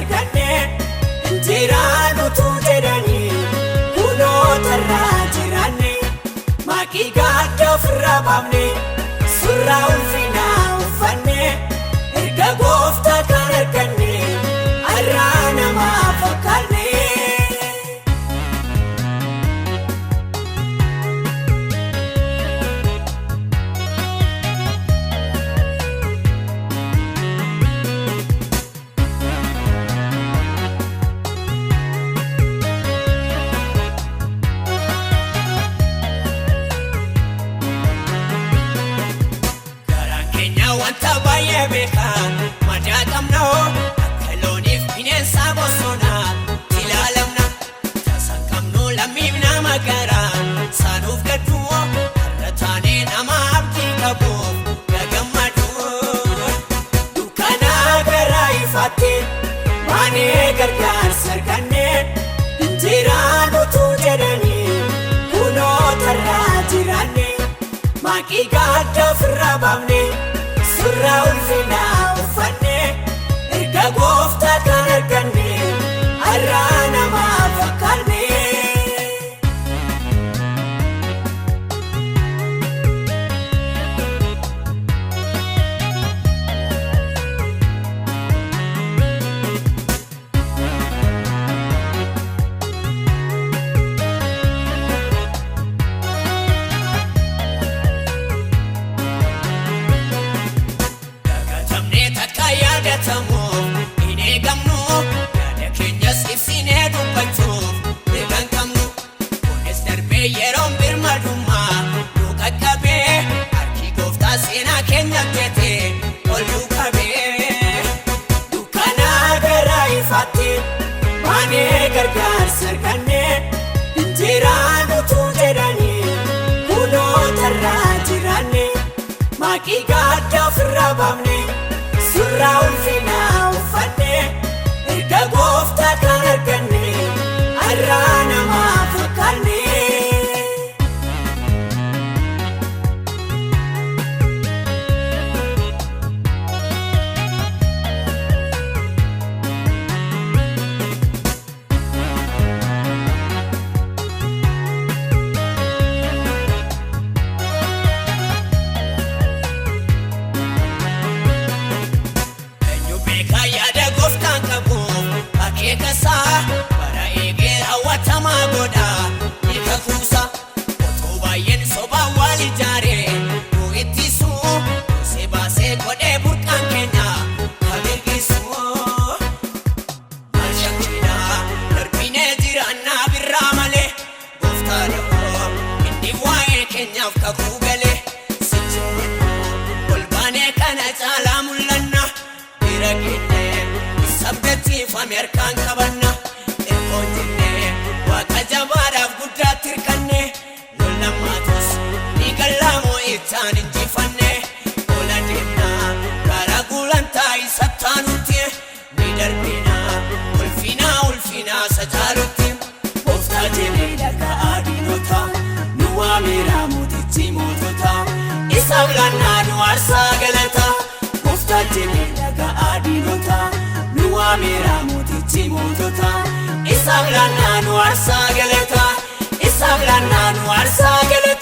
sarganne injiraan utuu jedhanii kunoota jiranne maqii gadda ofirraa baafne surraa ulfinaa uffanne erga gooftaa kan arganne arraa namaa fakkaanne. Wanta baay'ee beekan madaa qabna akka looniif bineensa bosonaa ilaalamna taasaan qabnu lammiif nama garaa saanuuf gadduu har'a taanee nama abdii qabuuf gagammaduu dukkanaa garaa ifaatti baanee gargaarsa arganne injiraan utuu jedhanii kunootarraa jiranne maqii gadda ofirraa baafne surraa ulfinaa uffanne erga gooftaa kan arganne arraa namaa fakkaanne. Ini gamnu yaada keenyas ibsinee dubbachuuf eegan qabnu kunis darbee yeroon birmadummaa nu qaqqabee harki gooftaa seenaa keenya geetee ol nu qabee dukkanaa garaa ifaatti baanee gargaarsa arganne injiraan utuu jedhanii kunootarraa jiranne maqii gadda ofirraa baafne surraa ulfinaa uffanne erga gooftaa kan arganne arraa namaa fakkaanne. Bara eegee hawwatamaa godha hiika kuusa otoo baay'een sobaa wal ijaaree nu ittisu goosee baasee godhee burqaan keenya kan ergisu maal shakkina darbinee jiraannaa birraa malee gooftaa dhahoo inni waa'ee keenyaaf kakuu galee sichuu ol baanee kana caalaa mul'anna bira keenyee sabdachiifame harkaan qabanna ergoonjennee waaqa jabaadhaaf guddaatti hirkanne lollamaatus ni gallaamoo ittaan injifanne ola deemnaa gara gulantaa isattaanutti ni darbinaa ulfinaa sajaalutti gooftaa jennee dhaga'aa diinota nu waameera mootichi mootota isaaf laannaa nu aarsaa galata gooftaa jennee dhaga'aa diinota waameera mootichi mootota isaaf laannaa nu aarsaa galata isaaf laannaa nu aarsaa galata.